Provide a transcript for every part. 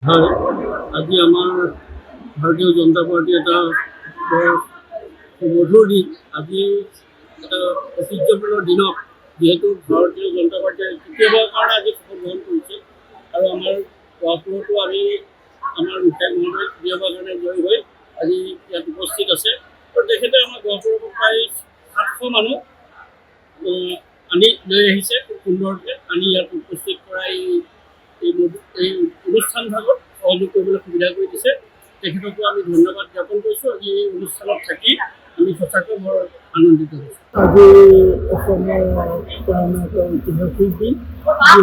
হয়, আজি আমাৰ ভাৰতীয় জনতা পাৰ্টি এটা বৰ মধুৰ দিন। আজি এটা ঐতিহ্যপূৰ্ণ দিনত যিহেতু ভাৰতীয় জনতা পাৰ্টীয়ে তৃতীয়বাৰৰ কাৰণে আজি শপত গ্ৰহণ কৰিছে আৰু আমাৰ গহপুৰতো আমি আমাৰ বিধায়ক মহোদয় তৃতীয়বাৰৰ কাৰণে জয়ী হৈ আজি ইয়াত উপস্থিত আছে আৰু তেখেতে আমাৰ গহপুৰৰ পৰা প্ৰায় 700 মানুহ আনি লৈ আহিছে খুব সুন্দৰকৈ আনি ইয়াত উপস্থিত কৰাই এই অনুষ্ঠান ভাগত সহযোগ কৰিবলৈ সুবিধা কৰি দিছে। তেখেতকো আমি ধন্যবাদ জ্ঞাপন কৰিছোঁ। আজি এই অনুষ্ঠানত থাকি আমি সঁচাকৈ বৰ আনন্দিত হৈছোঁ। আজি অসমৰ কাৰণে এটা ঐতিহাসিক দিন,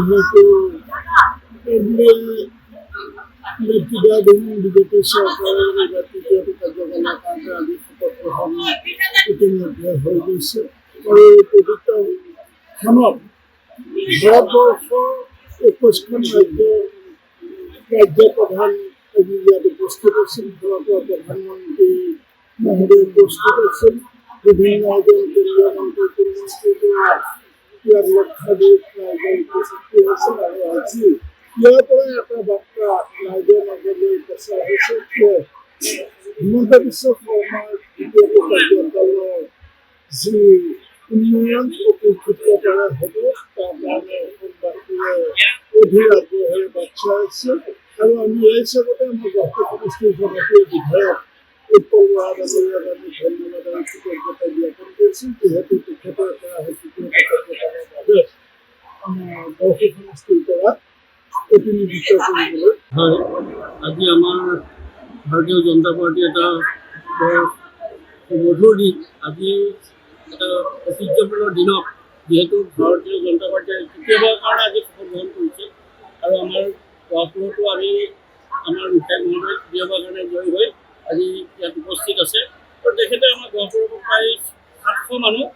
যিহেতু বিজেপি চৰকাৰৰ তৃতীয়টো কাৰ্যকালৰ কাৰণে আজি শপত গ্ৰহণ ইতিমধ্যে হৈ গৈছে আৰু এই পবিত্ৰ স্থানত ভাৰতবৰ্ষৰ 21খন ৰাজ্যপ্ৰধান ইয়াত উপস্থিত আছিল। ভাৰতৰ প্ৰধানমন্ত্ৰী মহোদয় উপস্থিত আছিল। বিভিন্ন কেন্দ্ৰীয় মন্ত্ৰী ইয়াত লক্ষাধিক ৰাইজৰ উপস্থিতি আছিল আৰু আজি ইয়াৰ পৰা এটা বাৰ্তা ৰাইজৰ মাজলৈ প্ৰচাৰ হৈছে যে হিমন্ত বিশ্ব শৰ্মাৰ দ্বিতীয়টো কাৰ্যকালৰ যি উন্নয়ন প্ৰতিষ্ঠিত কৰা হ'ব তাৰ কাৰণে অসমবাসীয়ে অধীৰ আগ্ৰহেৰে বাট চাই আছে আৰু আমি এই হিচাপতে আমাৰ গহপুৰ সমষ্টিৰ জনপ্ৰিয় বিধায়ক উৎপল বৰা ডাঙৰীয়াক আমি ধন্যবাদ আৰু কৃতজ্ঞতা জ্ঞাপন কৰিছোঁ, যিহেতু তেখেতৰ পৰা বাবে আমাৰ গহপুৰ সমষ্টিৰ পৰা প্ৰতিনিধিত্ব কৰিবলৈ। হয়, আজি আমাৰ ভাৰতীয় জনতা পাৰ্টি এটা বৰ মধুৰ দিন। আজি এটা ঐতিহ্যপূৰ্ণ দিনত যিহেতু ভাৰতীয় জনতা পাৰ্টীয়ে তৃতীয়বাৰৰ কাৰণে আজি শপত গ্ৰহণ কৰিছে আৰু আমাৰ গহপুৰতো আমি আমাৰ বিধায়ক মহোদয় তৃতীয়বাৰৰ কাৰণে জয়ী হৈ আজি ইয়াত উপস্থিত আছে আৰু তেখেতে আমাৰ গহপুৰৰ পৰা প্ৰায় 700 মানুহ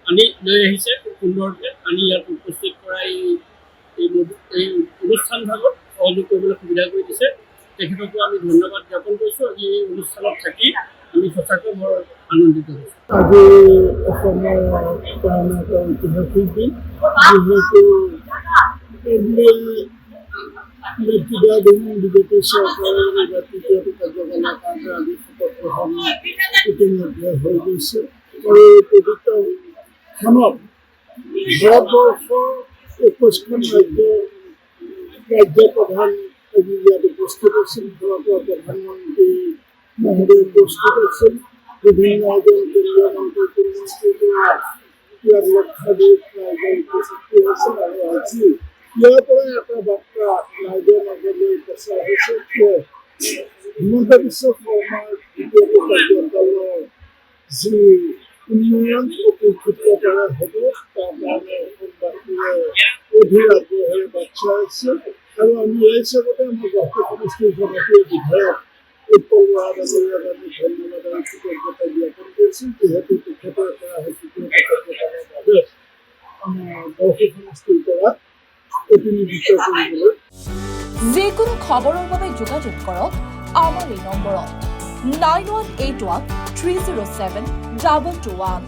আনি লৈ আহিছে খুব সুন্দৰকৈ আনি ইয়াত উপস্থিত কৰাই এই অনুষ্ঠান ভাগত সহযোগ কৰিবলৈ সুবিধা কৰি দিছে। তেখেতকো আমি ধন্যবাদ জ্ঞাপন কৰিছোঁ। আজি এই অনুষ্ঠানত থাকি আমি সঁচাকৈ বৰ আনন্দিত হৈছোঁ। আজি অসমৰ কাৰণে এটা ঐতিহাসিক দিন, যিহেতু বিজেপি চৰকাৰৰ তৃতীয়টো কাৰ্যকালৰ কাৰণে আজি শপত গ্ৰহণ ইতিমধ্যে হৈ গৈছে আৰু এই পবিত্ৰ স্থানত ভাৰতবৰ্ষৰ 21খন ৰাজ্যপ্ৰধান ইয়াত উপস্থিত আছিল। ভাৰতৰ প্ৰধানমন্ত্ৰী মহোদয় উপস্থিত আছিল। বিভিন্ন কেন্দ্ৰীয় মন্ত্ৰী ইয়াত লক্ষাধিক ৰাইজৰ উপস্থিতি আছিল আৰু আজি ইয়াৰ পৰা এটা বাৰ্তা ৰাইজৰ মাজলৈ প্ৰচাৰ হৈছে যে হিমন্ত বিশ্ব শৰ্মাৰ দ্বিতীয়টো কাৰ্যকালৰ যি উন্নয়ন প্ৰতিষ্ঠিত কৰা হ'ব তাৰ কাৰণে অসমবাসীয়ে অধীৰ আগ্ৰহেৰে বাট চাই আছে আৰু আমি এই হিচাপতে আমাৰ গহপুৰ সমষ্টিৰ জনপ্ৰিয় বিধায়ক উৎপল বৰা ডাঙৰীয়াক আমি ধন্যবাদ আৰু কৃতজ্ঞতা জ্ঞাপন কৰিছোঁ, যিহেতু তেখেতৰ পৰা বাবে আমাৰ গহপুৰ সমষ্টিৰ পৰা প্ৰতিনিধিত্ব কৰিবলৈ। যিকোনো খবৰৰ বাবে যোগাযোগ কৰক আমাৰ এই নম্বৰত 9181 307 221।